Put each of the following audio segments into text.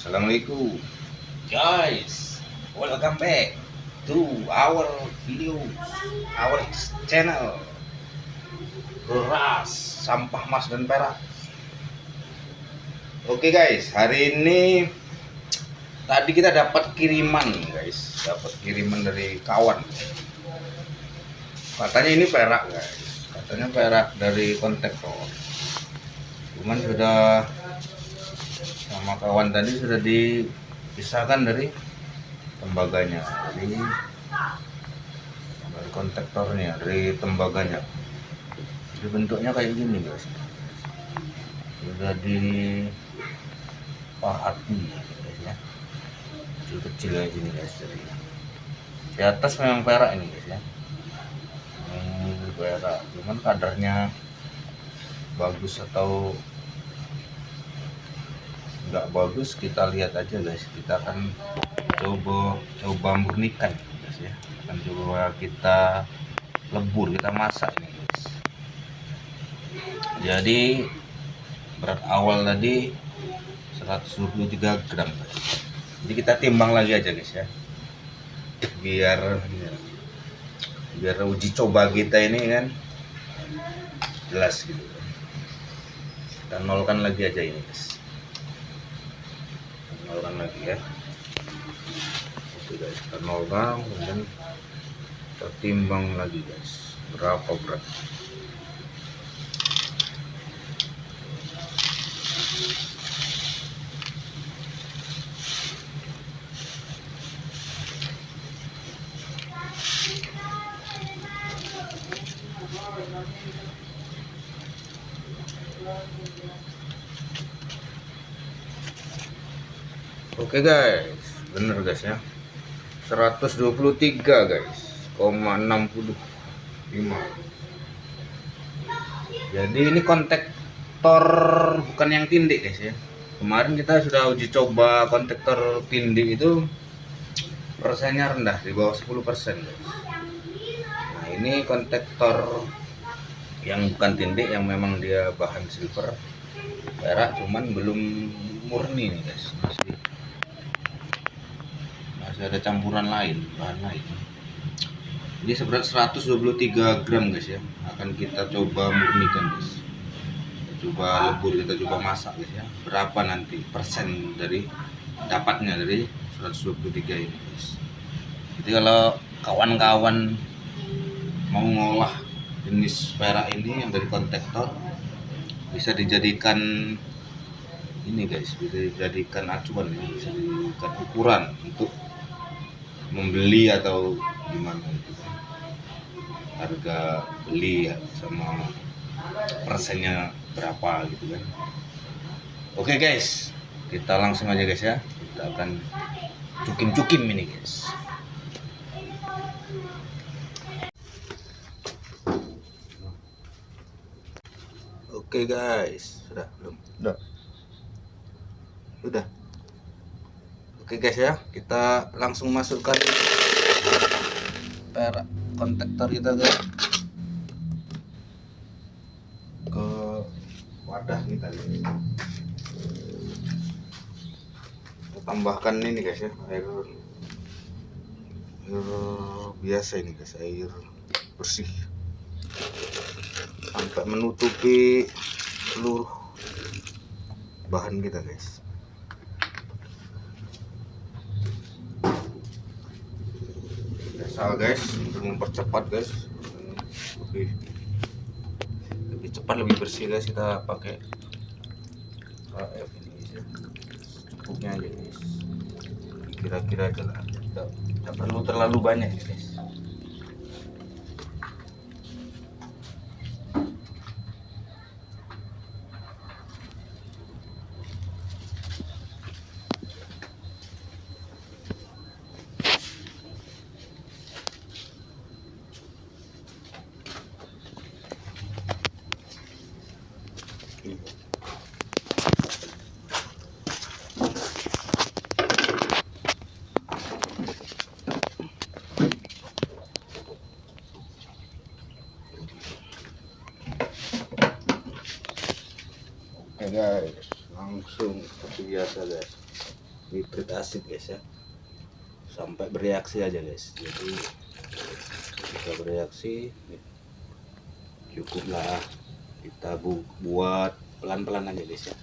Assalamualaikum guys, welcome back to our video, our channel Ras Sampah Emas dan Perak. Oke guys, hari ini tadi kita dapat kiriman guys, dari kawan. Katanya ini perak guys, katanya perak dari kontaktor. Cuman sudah sama kawan tadi sudah dipisahkan dari tembaganya, dari kontaktornya, dari tembaganya. Jadi bentuknya kayak gini guys, sudah dipahati guys ya, kecil kayak gini guys. Jadi di atas memang perak ini guys ya, perak. Cuman kadarnya bagus atau nggak bagus kita lihat aja guys. Kita akan coba murnikan guys ya, akan coba kita lebur, kita masak ini guys. Jadi berat awal tadi 123 gram guys. Jadi kita timbang lagi aja guys ya, biar uji coba kita ini kan jelas gitu. Kita nolkan lagi aja ini guys, nolkan lagi ya. Oke guys, kita nolkan, kemudian kita timbang lagi guys, berapa berat. Oke guys, bener guys ya, 123 guys, 65. Jadi ini kontaktor bukan yang tindik guys ya. Kemarin kita sudah uji coba kontaktor tindik itu persennya rendah, di bawah 10% guys. Nah ini kontaktor yang bukan tindik, yang memang dia bahan silver perak, cuman belum murni nih guys, masih ada campuran lain, bahan lain. Jadi seberat 123 gram guys ya, akan kita coba murnikan guys. Kita coba lebur, kita coba masak guys ya, berapa nanti persen dari dapatnya dari 123 ini guys. Jadi kalau kawan-kawan mau ngolah jenis perak ini yang dari kontaktor, bisa dijadikan ini guys, bisa dijadikan acuan ya, bisa dijadikan ukuran untuk membeli atau gimana gitu kan, harga beli ya, sama persennya berapa gitu kan. Oke guys, kita langsung aja guys ya, kita akan cukim ini guys. Oke guys, sudah belum? Sudah. Oke guys ya, kita langsung masukkan perak kontaktor kita ke wadah kita ini. Kita tambahkan ini guys ya, air biasa ini guys, air bersih sampai menutupi seluruh bahan kita guys. Asal guys, untuk mempercepat guys, lebih cepat, lebih bersih guys, kita pakai KF ini guys ya. Cukupnya aja guys, kira-kira aja lah, tidak perlu terlalu banyak guys. Oke guys, langsung seperti biasa guys, nitrit asid guys ya, sampai bereaksi aja guys. Jadi kita bereaksi cukuplah, kita buat pelan-pelan aja guys ya.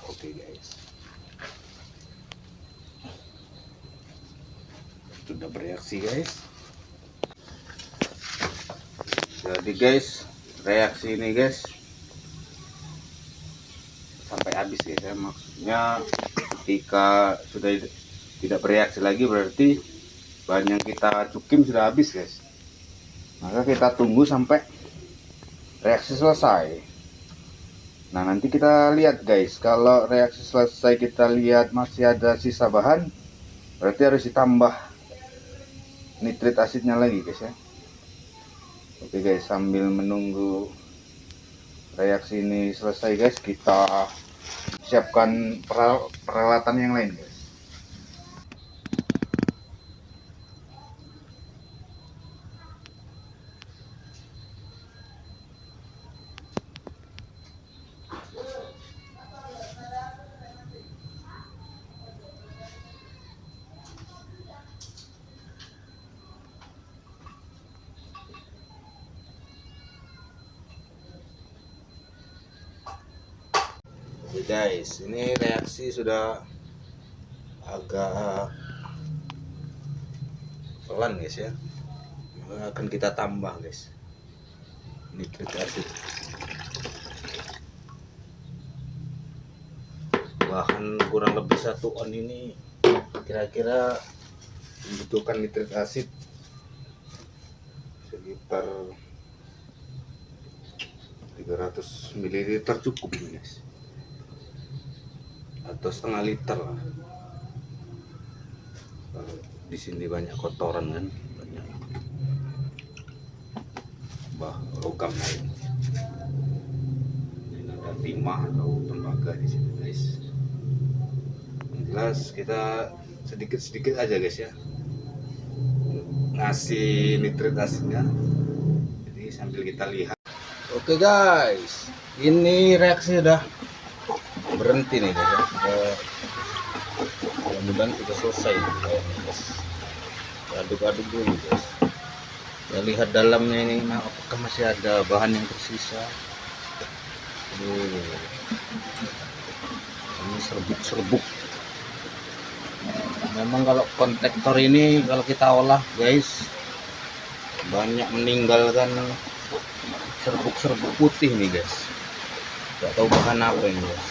Oke guys, sudah bereaksi guys. Jadi guys, reaksi ini guys sampai habis guys ya. Maksudnya ketika sudah tidak bereaksi lagi berarti bahan yang kita cukim sudah habis guys. Maka kita tunggu sampai reaksi selesai. Nah nanti kita lihat guys, kalau reaksi selesai kita lihat masih ada sisa bahan, berarti harus ditambah nitrit asidnya lagi guys ya. Oke guys, sambil menunggu reaksi ini selesai guys, kita siapkan peralatan yang lain guys. Oke guys, ini reaksi sudah agak pelan guys ya. Akan kita tambah guys nitrit asid. Bahan kurang lebih 1 on ini kira-kira membutuhkan nitrit asid sekitar 300 ml cukup ini guys, atau setengah liter lah. Kalau di sini banyak kotoran kan, banyak logam lain. Ini ada timah atau tembaga di sini guys. Yang jelas kita sedikit-sedikit aja guys ya ngasih nitrit asidnya. Jadi sambil kita lihat. Oke guys, ini reaksi sudah berhenti nih guys ya. Mudah-mudahan sudah selesai guys. Aduk-aduk dulu guys. Ya, lihat dalamnya ini, apakah masih ada bahan yang tersisa. Ini serbuk-serbuk. Memang kalau kontaktor ini kalau kita olah guys, banyak meninggalkan serbuk-serbuk putih nih guys. Gak tahu bahan apa ini guys.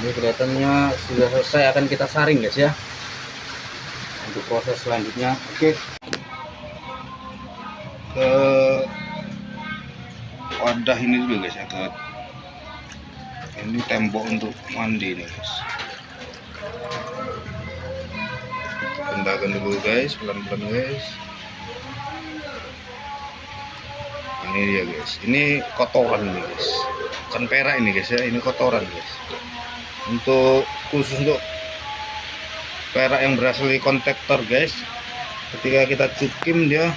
Ini kelihatannya sudah selesai, akan kita saring guys ya untuk proses selanjutnya. Oke, ke wadah ini dulu guys ya, ke ini tembok untuk mandi nih guys. Rendahkan dulu guys, pelan-pelan guys. Ini dia guys, ini kotoran nih guys, bukan perak ini guys ya, ini kotoran guys. Untuk khusus untuk perak yang berasal dari kontaktor guys, ketika kita cukim dia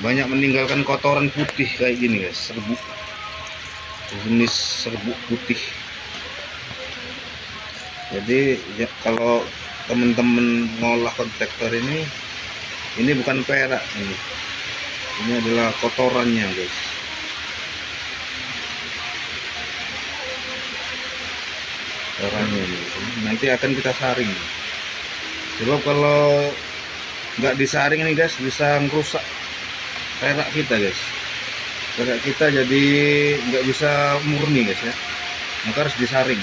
banyak meninggalkan kotoran putih kayak gini guys, serbuk, jenis serbuk putih. Jadi ya, kalau teman-teman ngolah kontaktor ini bukan perak ini adalah kotorannya guys. Kotorannya ini nanti akan kita saring. Sebab kalau nggak disaring nih guys, bisa merusak perak kita guys. Perak kita jadi nggak bisa murni guys ya, maka harus disaring.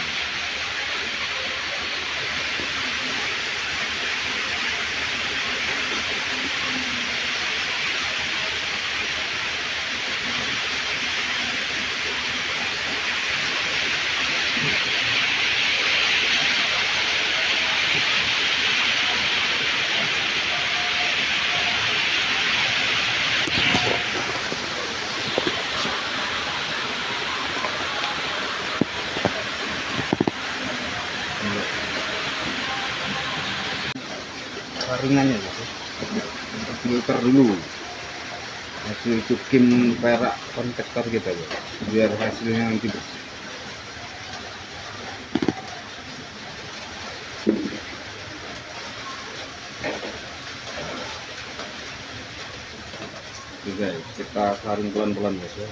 Saringannya guys ya, filter dulu hasil cukim perak kontaktor kita guys, biar hasilnya nanti bersih. Oke guys, kita saring pelan-pelan guys ya.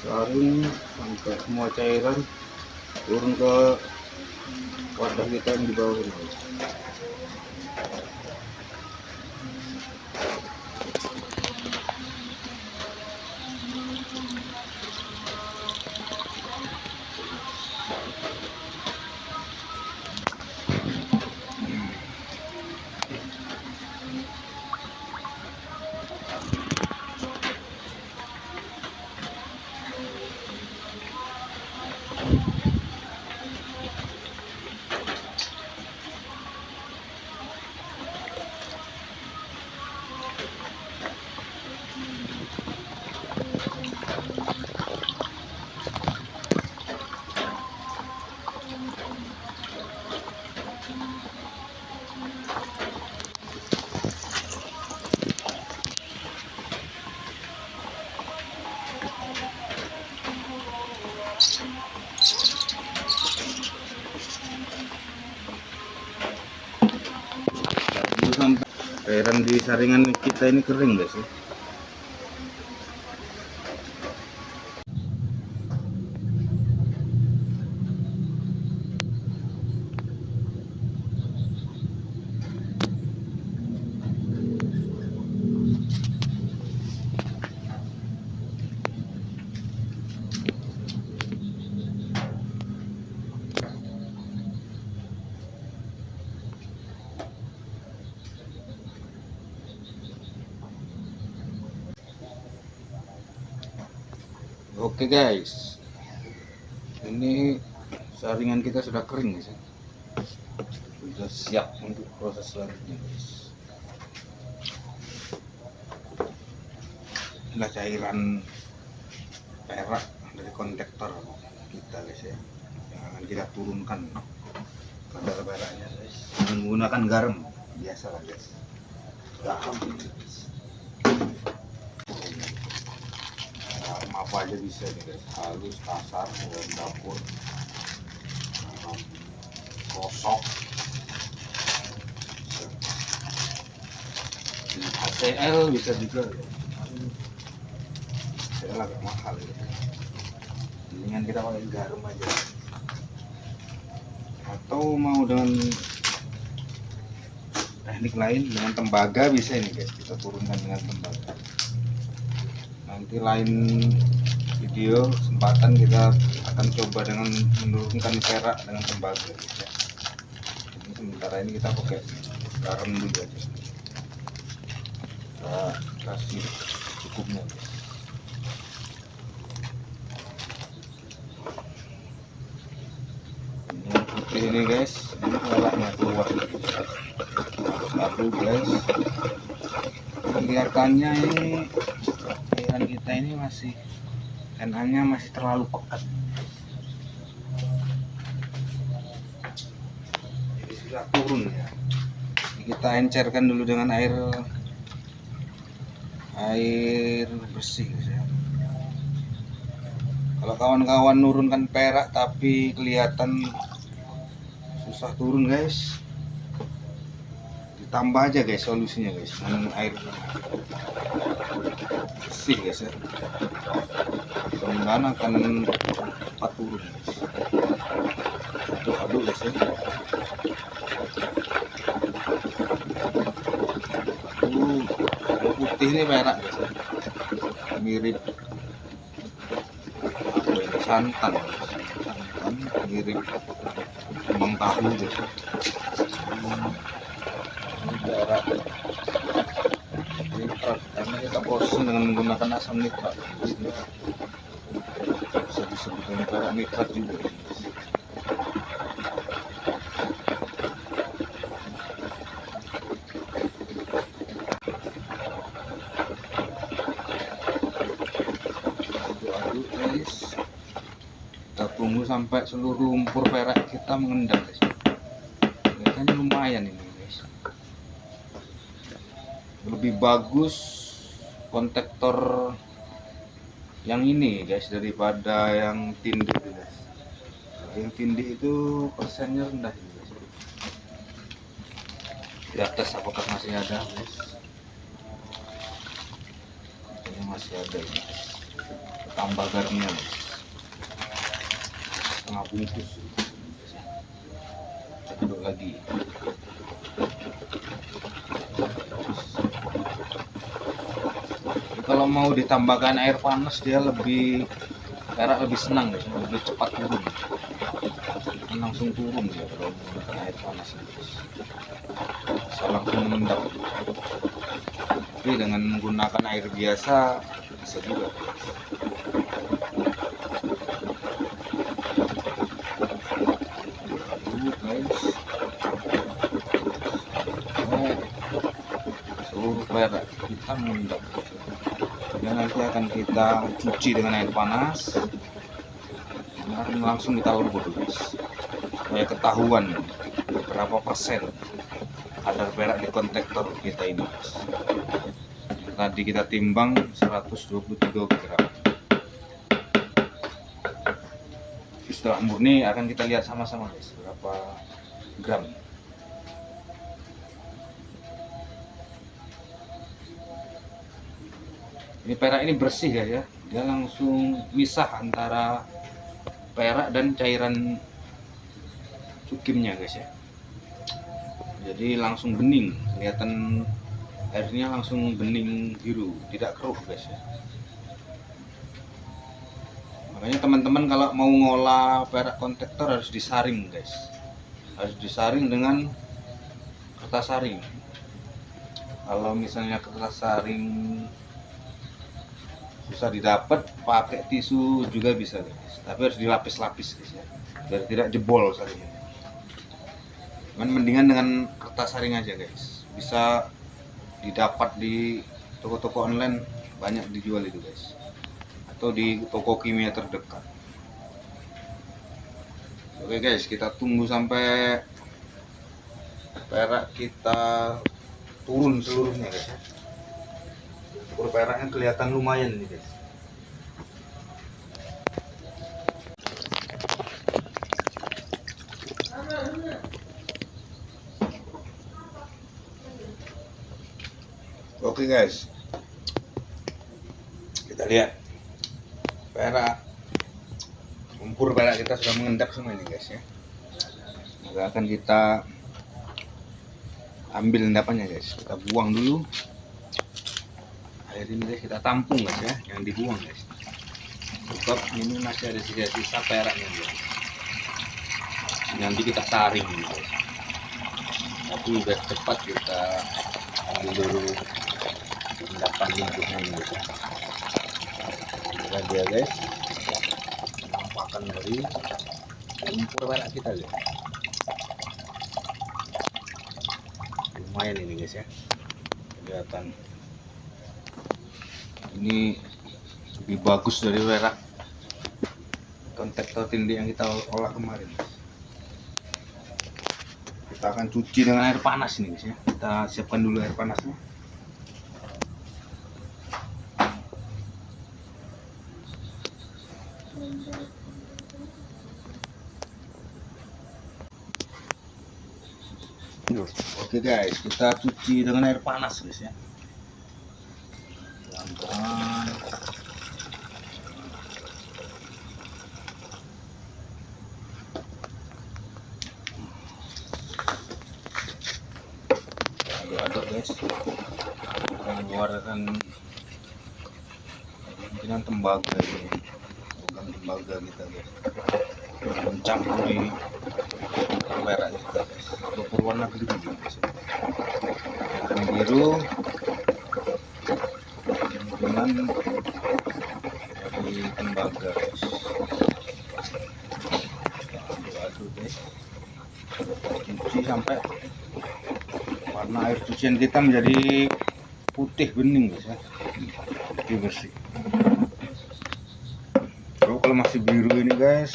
Saring sampai semua cairan turun ke wadah kita yang di bawah ini. Sampai cairan di saringan kita ini kering guys ya. Oke guys, ini saringan kita sudah kering guys ya. Sudah siap untuk proses selanjutnya guys. Inilah cairan perak dari kontaktor kita guys ya, yang akan kita turunkan kadar peraknya guys dengan menggunakan garam biasa lah guys. Garam guys, apa aja bisa nih guys, halus, kasar, dalam dapur, gosok, HCL bisa juga ya. HCL agak mahal ya, mendingan kita pakai garam aja, atau mau dengan teknik lain dengan tembaga bisa ini guys, kita turunkan dengan tembaga. Nanti lain video kesempatan kita akan coba dengan menurunkan perak dengan tembaga ya. Ini sementara ini kita pakai garam dulu aja, kita kasih cukupnya guys. Ini putih ini guys, ini peraknya keluar satu guys. Kelihatannya ini cairan kita ini masih NA-nya masih terlalu pekat, jadi sudah turun ya. Ini kita encerkan dulu dengan air bersih ya. Kalau kawan-kawan nurunkan perak tapi kelihatan susah turun guys, ditambah aja guys solusinya guys dengan air bersih guys ya. Mudah-mudahan akan cepat turun guys. Aduk guys ya. Putih ini perak guys ya. Mirip apa ini, santan mirip kembang tahu guys ya. Ini perak ini Kita proses dengan menggunakan asam nitrat. Bisa disebut dengan perak nitrat juga. Aduk guys. Kita tunggu sampai seluruh lumpur perak kita mengendap guys. Kelihatannya lumayan ini guys. Lebih bagus kontaktor yang ini guys daripada yang tindih guys. Yang tindih itu persennya rendah guys. Kita tes apakah masih ada guys. Ini masih ada guys. Tambah garamnya guys. Setengah bungkus. Kita aduk lagi. Kalau mau ditambahkan air panas dia perak lebih senang guys, lebih cepat turun. Dan langsung turun dia kalau menggunakan air panas guys. Bisa langsung mengendap. Tapi dengan menggunakan air biasa bisa juga guys. Seluruh perak kita mengendap. Dan nanti akan kita cuci dengan air panas. Dan akan langsung kita lembur guys, supaya ketahuan berapa persen kadar perak di kontaktor kita ini guys. Tadi kita timbang 123 gram. Setelah murni akan kita lihat sama-sama guys berapa gram. Ini perak ini bersih ya, dia langsung misah antara perak dan cairan cukimnya guys ya. Jadi langsung bening, kelihatan airnya langsung bening biru, tidak keruh guys ya. Makanya teman-teman kalau mau ngolah perak kontaktor harus disaring guys, harus disaring dengan kertas saring. Kalau misalnya kertas saring susah didapat, pakai tisu juga bisa guys, tapi harus dilapis-lapis guys ya, biar tidak jebol saringnya. Mendingan dengan kertas saring aja guys, bisa didapat di toko-toko online, banyak dijual itu guys, atau di toko kimia terdekat. Oke guys, kita tunggu sampai perak kita turun seluruhnya guys ya. Ukur peraknya kelihatan lumayan nih guys. Oke guys, kita lihat lumpur perak kita sudah mengendap semua ini guys ya. Maka akan kita ambil endapannya guys, kita buang dulu. Air ini guys kita tampung guys ya, jangan dibuang guys, sebab ini masih ada sisa-sisa peraknya guys. Nanti kita taring guys, tapi biar cepat kita ambil dulu endapan lumpurnya ini guys. Inilah dia guys, penampakan dari lumpur perak kita guys. Lumayan ini guys ya, kelihatan. Ini lebih bagus dari perak kontaktor tindih yang kita olah kemarin. Kita akan cuci dengan air panas ini guys ya. Kita siapkan dulu air panasnya. Oke guys, kita cuci dengan air panas guys ya. Pelan-pelan. Aduk-aduk guys. Kita mengeluarkan kemungkinan tembaga ini, bukan tembaga kita guys. Mencampuri perak kita guys. Berwarna biru guys. Yang biru dari tembaga guys. Aduk guys, cuci sampai warna air cucian kita menjadi putih bening guys ya, putih bersih. Kalau masih biru ini guys,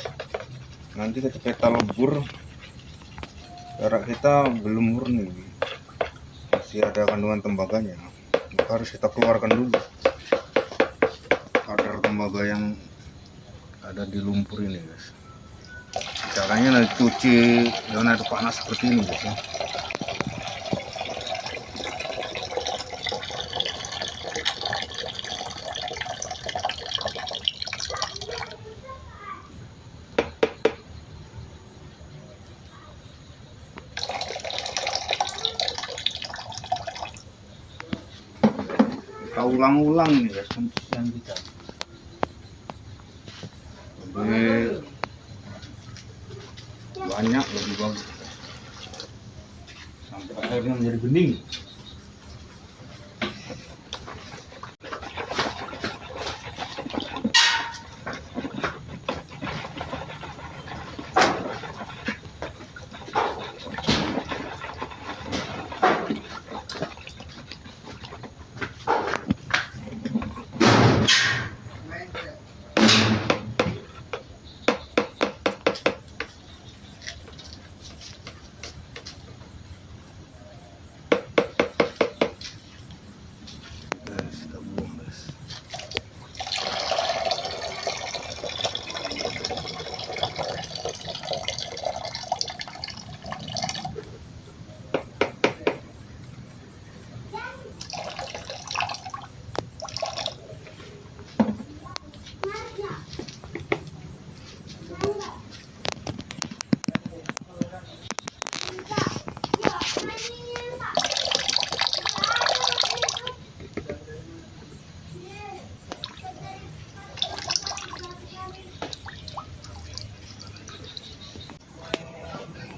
nanti ketika kita lebur perak kita belum murni, masih ada kandungan tembaganya, maka harus kita keluarkan dulu kadar tembaga yang ada di lumpur ini guys. Caranya nanti cuci dengan air panas seperti ini guys ya. Kita ulang-ulang nih guys pencucian kita. Lebih banyak lebih bagus sampai akhirnya menjadi bening.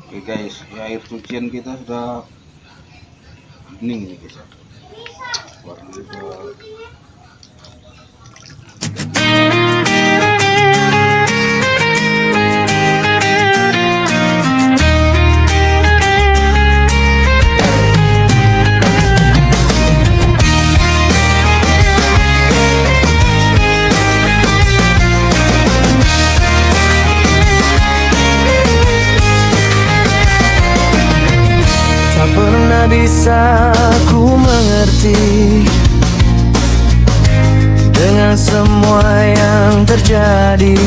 Oke guys, ya, air cucian kita sudah bening ini guys ya. Warnanya sudah bisa ku mengerti dengan semua yang terjadi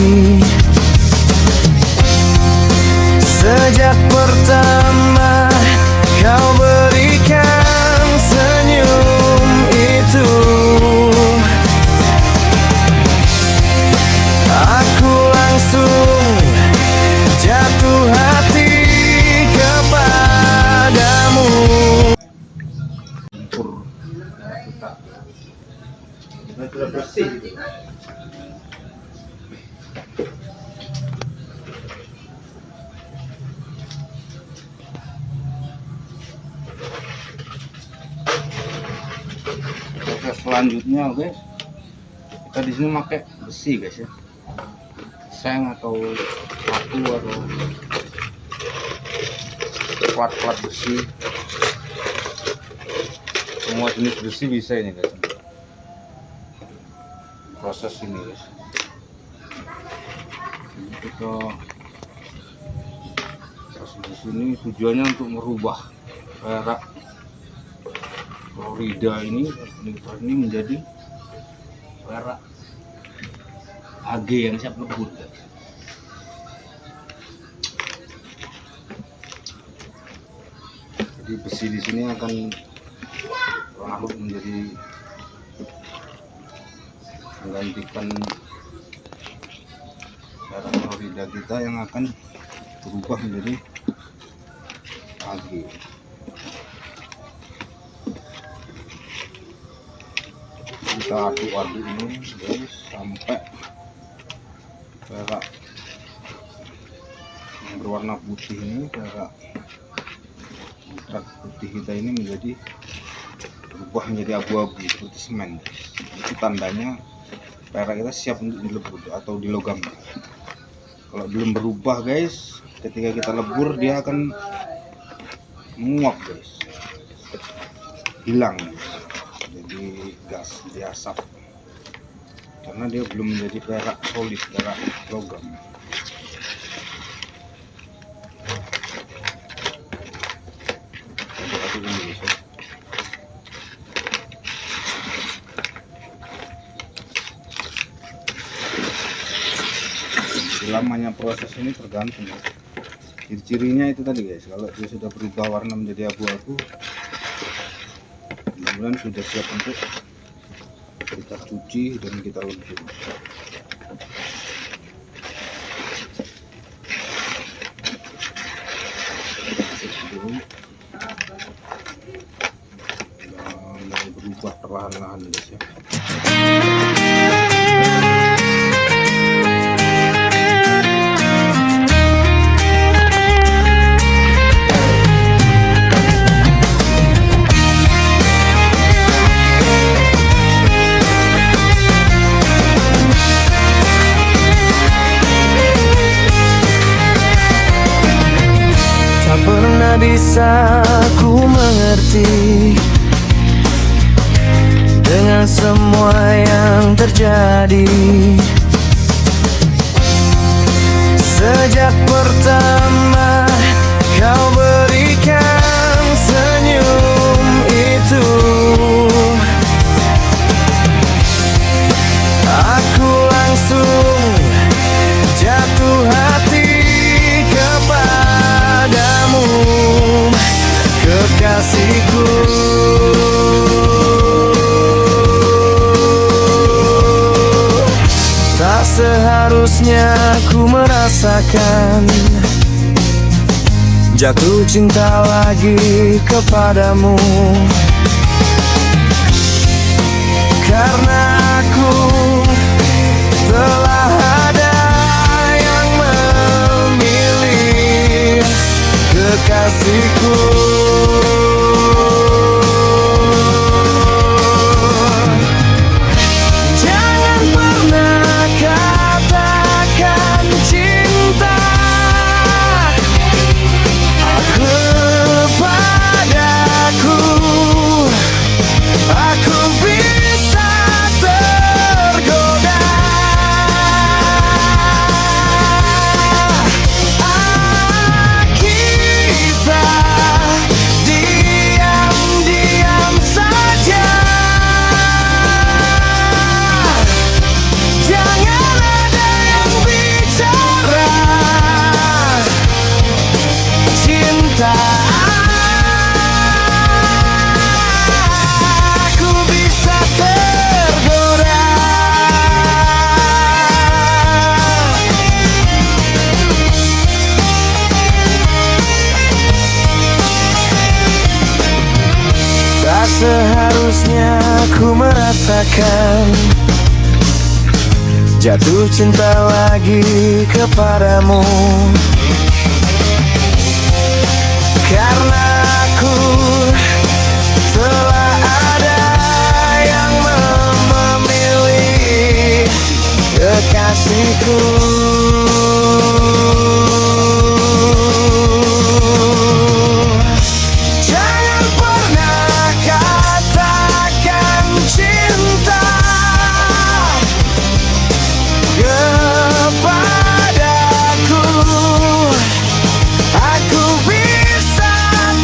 sejak pertama kau berikan senyum itu. Aku langsung jatuh hati kepadamu. sudah bersih. Proses selanjutnya guys, kita di sini pakai besi guys ya, seng atau paku atau plat-plat besi, semua jenis besi bisa ini guys. Proses ini guys, kita proses di sini tujuannya untuk merubah perak Florida ini menjadi perak AG yang siap lebur guys. Jadi besi di sini akan larut menjadi menggantikan perak Florida kita yang akan berubah menjadi AG. Kita aduk-aduk ini guys sampai perak yang berwarna putih ini, perak putih kita ini menjadi berubah menjadi abu-abu seperti semen guys. Itu tandanya perak kita siap untuk dilebur atau dilogam. Kalau belum berubah guys, ketika kita lebur dia akan menguap guys, hilang jadi gas, jadi asap, karena dia belum menjadi perak solid, perak logam. Aduk-aduk ini guys ya. Lamanya proses ini tergantung ya. Ciri-cirinya itu tadi guys, kalau dia sudah berubah warna menjadi abu-abu, kemudian sudah siap untuk kita cuci dan kita lebur. Mulai berubah perlahan-lahan guys ya. Tak pernah bisa ku mengerti dengan semua yang terjadi. Sejak pertama kau berikan senyum itu, aku langsung jatuh hati kepadamu, kekasihku. Tak seharusnya ku merasakan jatuh cinta lagi kepadamu, karena aku telah ada yang memilih kekasihku. Jangan pernah katakan cinta kepadaku, aku bisa tergoda. Kita diam-diam saja, jangan ada yang bicara cinta. Aku bisa tergoda. Tak seharusnya ku merasakan jatuh cinta lagi kepadamu, karena aku telah ada yang memilih kekasihku. Jangan pernah katakan cinta kepadaku, aku bisa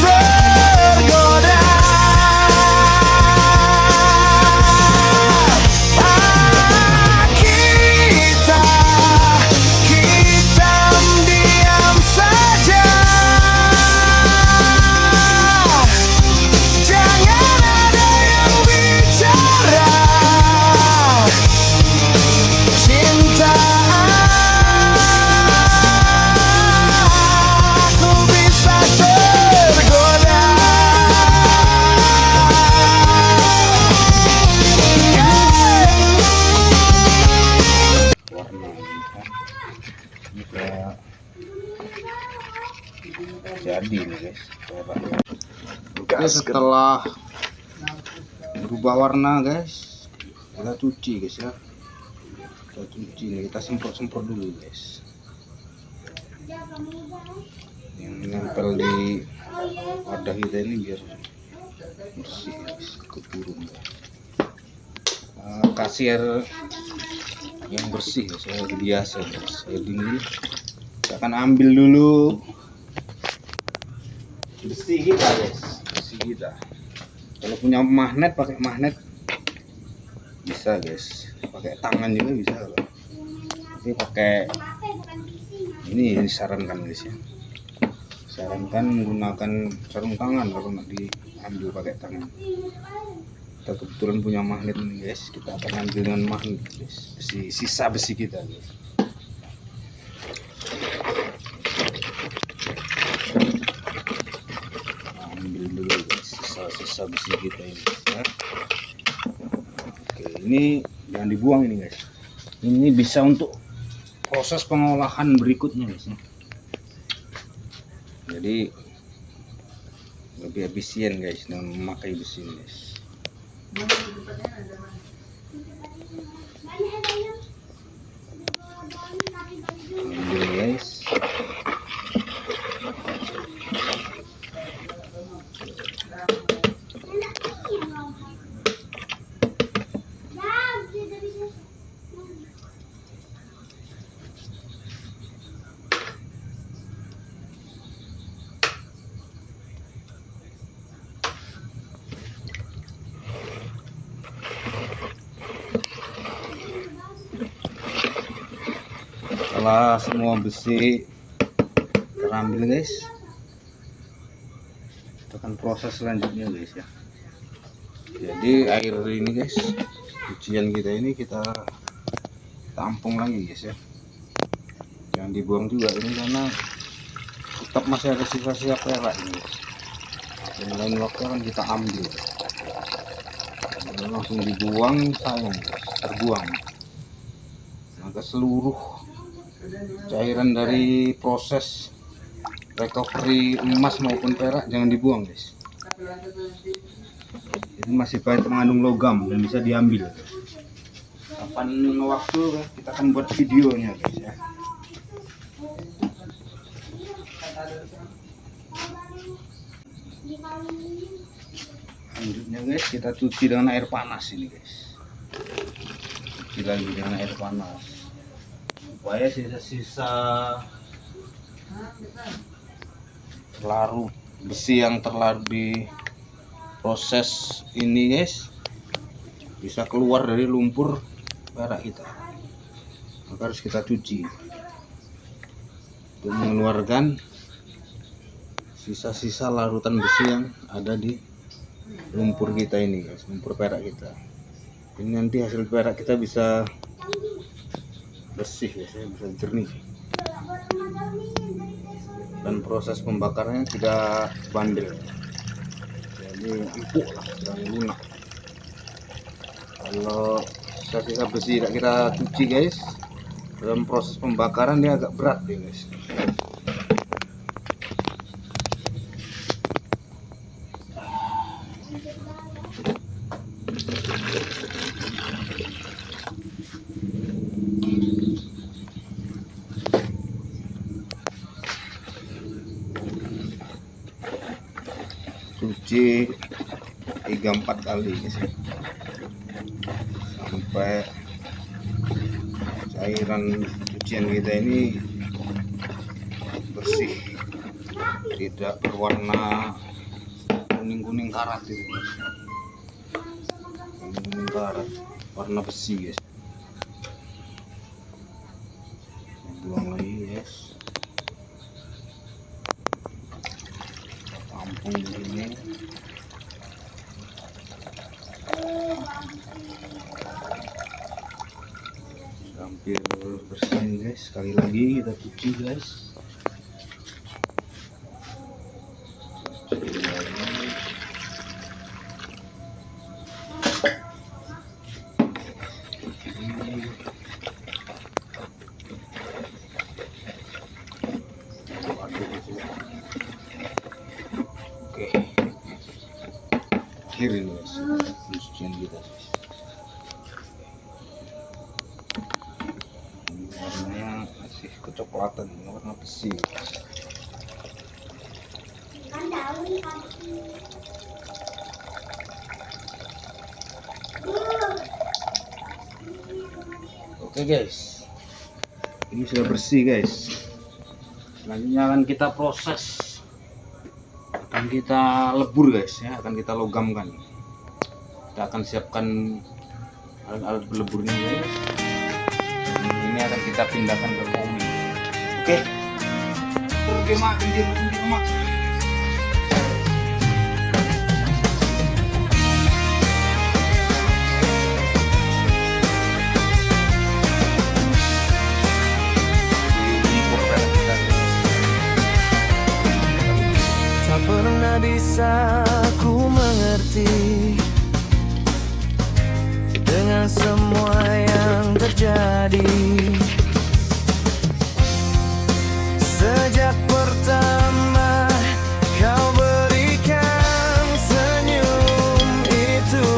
tergoda. Kita diam saja, jangan ada yang bicara cinta. Aku bisa tergoda. Warna ini kayak jadi nih guys. Oke, setelah berubah warna guys, kita cuci guys ya. Kita cuci nih, kita semprot dulu guys. Yang nempel di wadah kita ini biar bersih guys, ikut turun. Kasih air yang bersih guys, saya biasa guys. Air dingin kita akan ambil dulu bersih kita guys, bersih kita. Kalau punya magnet, pakai magnet bisa guys, pakai tangan juga bisa loh. Tapi pakai ini disarankan guys ya, sarankan menggunakan sarung tangan kalau nggak diambil pakai tangan. Kita kebetulan punya magnet nih guys, kita akan ambil dengan magnet guys, sisa besi kita guys. Ambil dulu guys sisa besi kita ini ya. Oke, ini jangan dibuang ini guys, ini bisa untuk proses pengolahan berikutnya guys ya. Jadi lebih efisien guys dengan memakai besi ini guys. Ambil guys. Setelah semua besi terambil guys, kita akan proses selanjutnya guys ya. Jadi air ini guys, cucian kita ini kita tampung lagi guys ya, jangan dibuang juga ini karena tetap masih ada sisa-sisa perak ini guys. Yang lain waktu akan kita ambil, kalau langsung dibuang sayang guys, terbuang. Maka seluruh cairan dari proses recovery emas maupun perak jangan dibuang guys. Ini masih banyak mengandung logam dan bisa diambil. Kapan waktu kita akan buat videonya guys ya. Selanjutnya guys, kita cuci dengan air panas ini guys. Cuci lagi dengan air panas supaya sisa-sisa larut besi yang terlarut di proses ini guys bisa keluar dari lumpur perak kita. Maka harus kita cuci untuk mengeluarkan sisa-sisa larutan besi yang ada di lumpur kita ini guys, lumpur perak kita. Ini nanti hasil perak kita bisa bersih guys, bisa jernih dan proses pembakarannya tidak bandel, jadi empuk lah, dan lunak. Kalau sisa-sisa besi tidak kita cuci guys, dalam proses pembakaran dia agak berat deh guys. Cuci 3-4 kali guys ya, sampai cairan cucian kita ini bersih, tidak berwarna kuning-kuning karat itu guys. Kuning karat, warna besi guys. Buang lagi guys, tampung di sini. Hampir bersih guys, sekali lagi kita cuci guys. Oke, akhir ini guys, cucian kekuatan warna besi. Oke guys, ini sudah bersih guys. Selanjutnya akan kita proses, akan kita lebur guys ya, akan kita logamkan. Kita akan siapkan alat-alat peleburnya guys. Dan ini akan kita pindahkan ke komi. Oke. Oke mak, kendir mak. Tak pernah bisa ku mengerti dengan semua yang terjadi. Sejak pertama kau berikan senyum itu,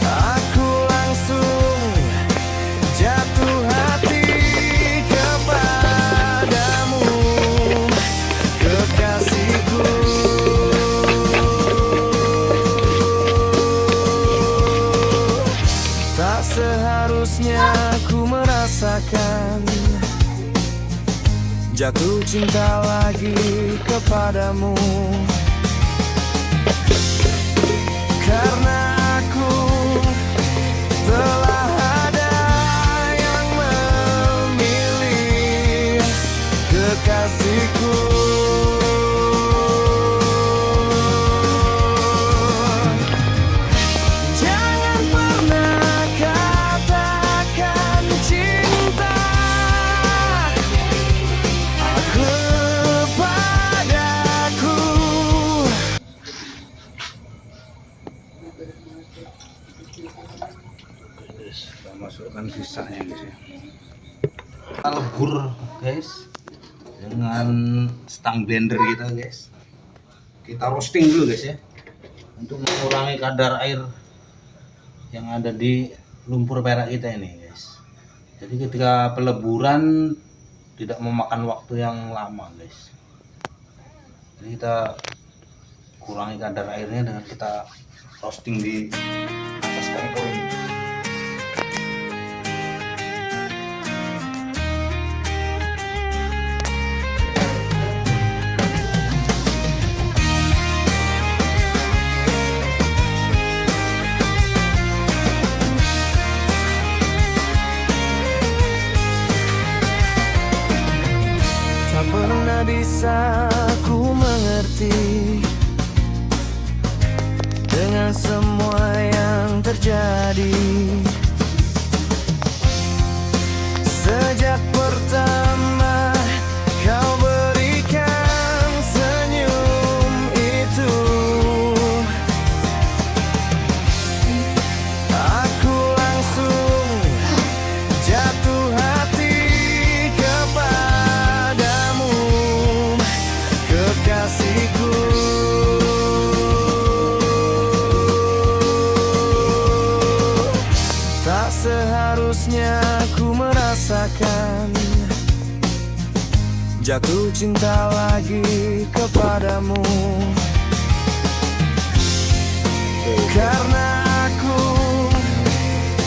aku langsung jatuh hati kepadamu, kekasihku. Tak seharusnya ku merasakan jatuh cinta lagi kepadamu, karena aku telah ada yang memilih kekasihku. Jangan pernah katakan cinta kepadaku. Kita masukkan sisanya guys ya. Kita lebur guys dengan stang blender kita guys. Kita roasting dulu guys ya, untuk mengurangi kadar air yang ada di lumpur perak kita ini guys. Jadi ketika peleburan tidak memakan waktu yang lama guys. Jadi kita kurangi kadar airnya dengan kita roasting di atas kompor ini. Tak pernah bisa ku mengerti dengan semua yang terjadi. Sejak pertama kau berikan senyum itu, aku langsung jatuh hati kepadamu, kekasihku. Tak seharusnya ku merasakan jatuh cinta lagi kepadamu, karena aku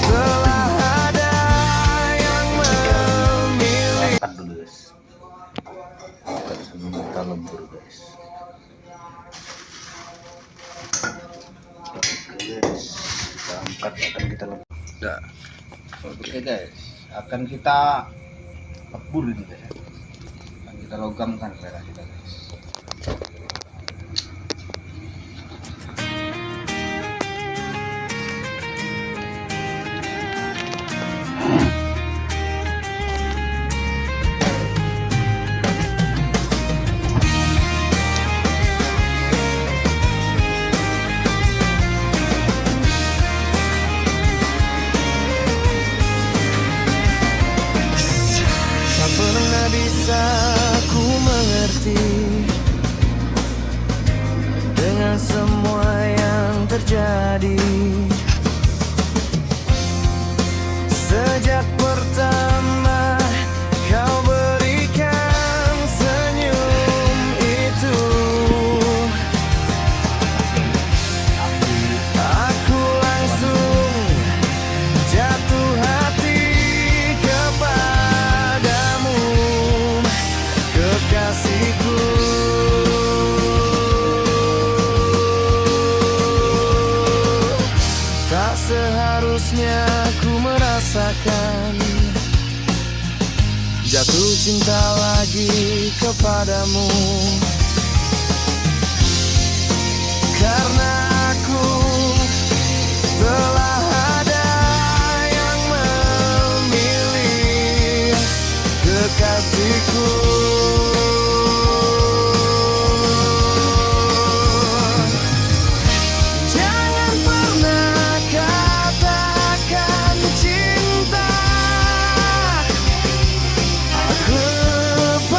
telah ada yang memilih. Angkat dulu guys, angkat sebelum kita lebur guys. Oke guys, kita angkat, akan kita lebur. Udah. Oke guys, akan kita lebur ini guys ya. Akan kita logamkan perak kita guys. Tak pernah bisa ku mengerti dengan semua yang terjadi. Sejak seharusnya ku merasakan jatuh cinta lagi kepadamu, karena aku telah ada yang memilih kekasihku. Jangan pernah katakan cinta kepadaku.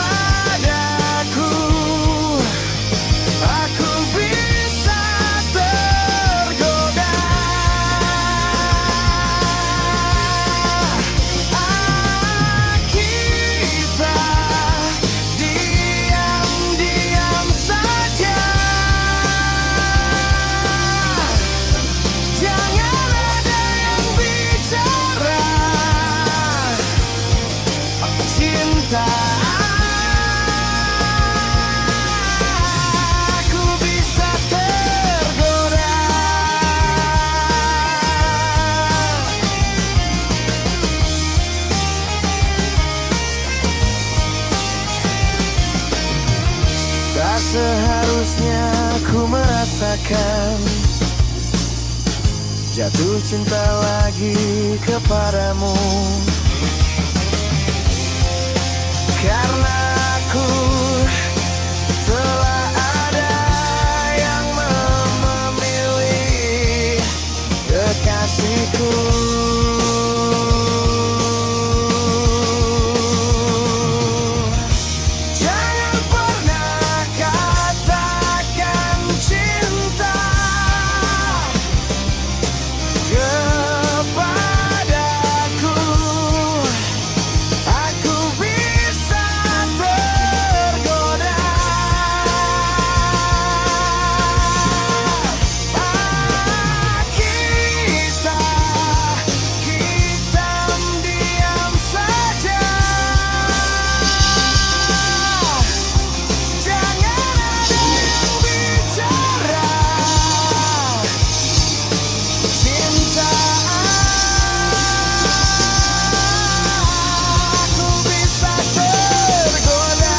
Aku bisa tergoda. Kita diam-diam saja. Jangan ada yang bicara cinta. Aku bisa tergoda. Tak seharusnya ku merasakan jatuh cinta lagi kepadamu, karena aku telah ada yang memilih kekasihku. Jangan pernah katakan cinta kepadaku. Aku bisa tergoda. Kita diam saja. Jangan ada yang bicara cinta. Aku bisa tergoda.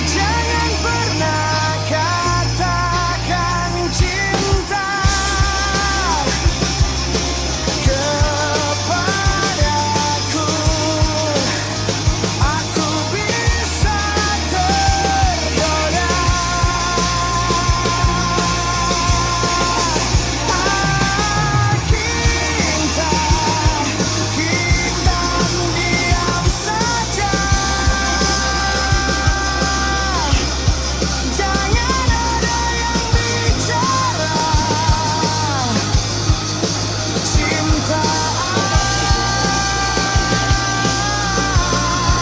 Jangan pernah katakan cinta kepadaku. Aku bisa tergoda. Kita diam saja. Jangan ada yang bicara cinta.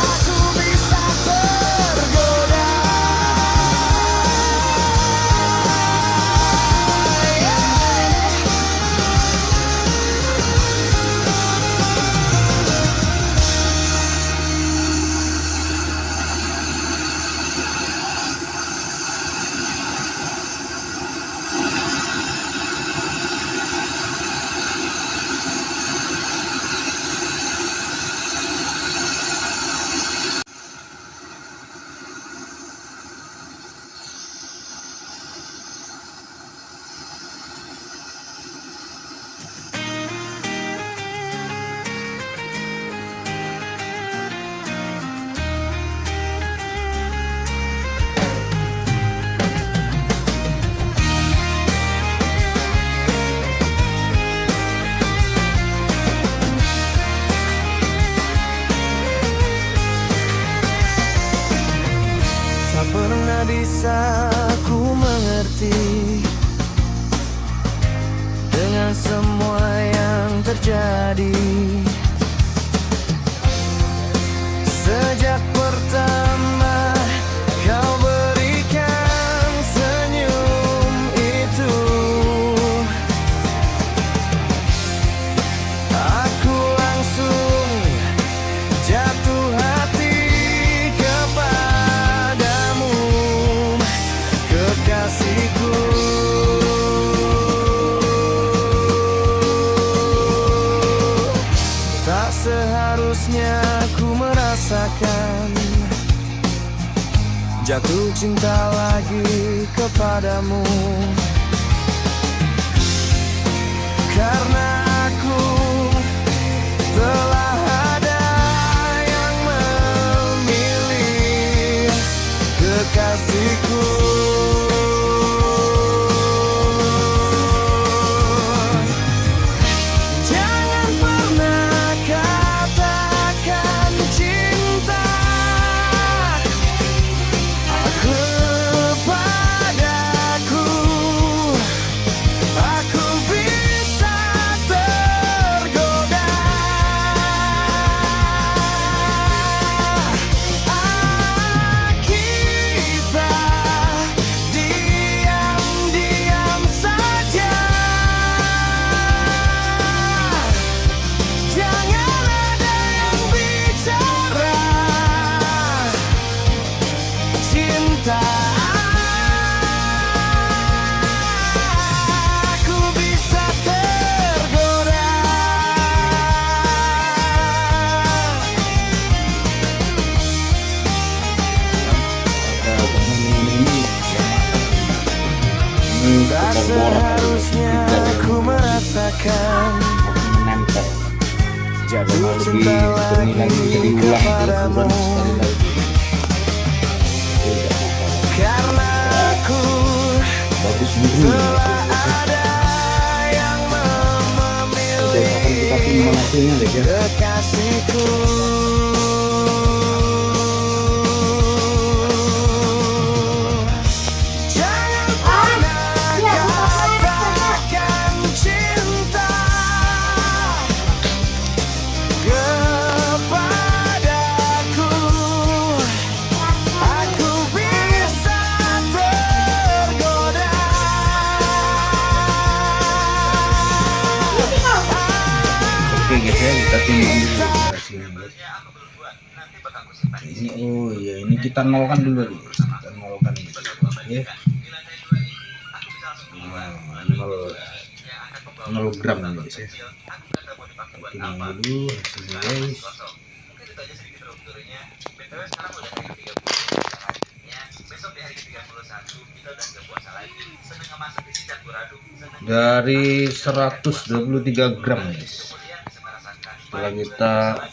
Aku bisa tergoda. Tak pernah bisa ku mengerti dengan semua yang terjadi sejak pertama kau berikan jatuh cinta lagi kepadamu. Karena aku telah ada yang memilih kekasihku. Jangan pernah katakan cinta kepadaku. Aku bisa tergoda. Kita diam-diam saja. Jangan ada yang bicara cinta. Aku bisa tergoda. Tak seharusnya aku merasakan menempel jatuh lebih cinta sering lagi bisa lagi diulang kepadamu. sekali lagi. Tidak masalah. Karena aku Bagus dulu. telah ada yang Udah akan kita memilih timbang hasilnya deh ya. kekasihku. Jangan pernah katakan cinta kepadaku. Aku bisa tergoda. Oke guys ya, kita timbang dulu hasilnya guys. Ini oh iya, ini kita nolkan dulu nih. Kita nolkan dulu. Oke. Nah, 0 gram nih guys ya. Kita timbang dulu hasilnya guys. Dari 123 gram guys. Setelah kita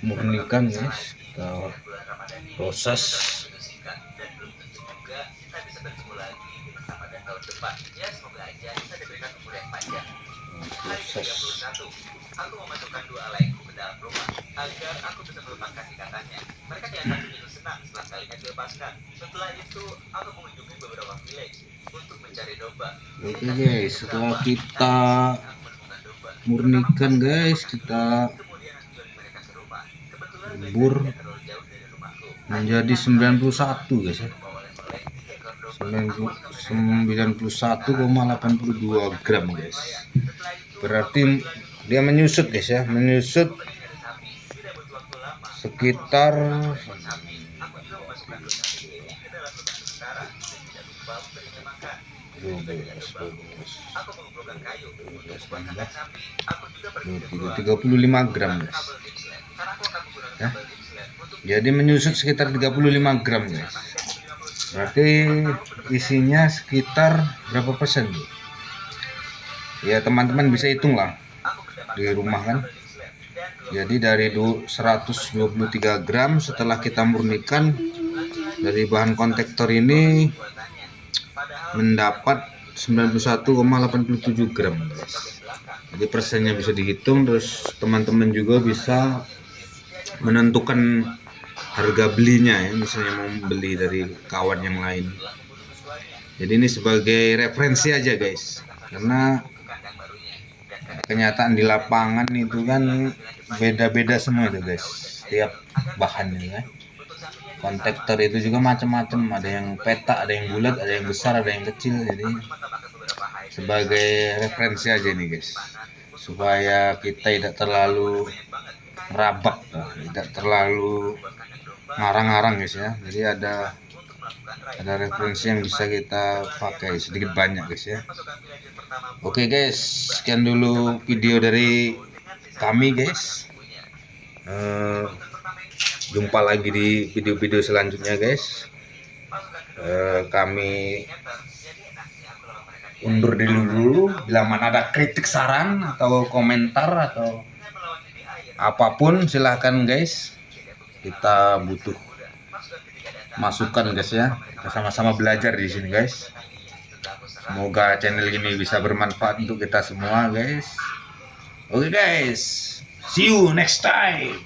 murnikan guys, kita proses. Proses. Aku memasukkan dua alaiku ke dalam rumah agar aku bisa melupakan ikatannya. Mereka yang satu itu senang setelah kalinya dilepaskan. Setelah itu, aku mengunjungi beberapa village untuk mencari domba. Oke guys, setelah kita murnikan guys, kita Kemudian aku jual mereka ke rumah. Kebetulan bur tidak terlalu jauh dari rumahku. menjadi 91 guys ya. Oleh-oleh 3 ekor domba. 91,82 gram guys. Berarti dia menyusut guys ya, menyusut sekitar Aku mengumpulkan kayu untuk sebatang sapi. Aku juga pergi ke 35 gram guys. karena aku akan menggunakan Ya. kabel Dixlet untuk Jadi menyusut sekitar 35 gram guys. Berarti isinya sekitar berapa persen Bu? Ya teman-teman bisa hitung lah di rumah kan. Jadi dari 123 gram setelah kita murnikan dari bahan kontaktor ini mendapat 91,87 gram guys. Jadi persennya bisa dihitung, terus teman-teman juga bisa menentukan harga belinya ya, misalnya mau beli dari kawan yang lain. Jadi ini sebagai referensi aja guys, karena kenyataan di lapangan itu kan beda-beda semua itu guys, setiap bahannya ya. Kontaktor itu juga macam-macam, ada yang petak, ada yang bulat, ada yang besar, ada yang kecil. Jadi sebagai referensi aja nih guys, supaya kita tidak terlalu merabak, tidak terlalu ngarang-ngarang guys ya. Jadi ada referensi yang bisa kita pakai sedikit banyak guys ya. Oke guys, sekian dulu video dari kami guys. Jumpa lagi di video-video selanjutnya guys. Kami undur diri dulu. Bila mana ada kritik, saran atau komentar atau apapun silahkan guys. Kita butuh masukan guys ya. Kita sama-sama belajar di sini guys. Semoga channel ini bisa bermanfaat untuk kita semua guys. Oke guys, see you next time.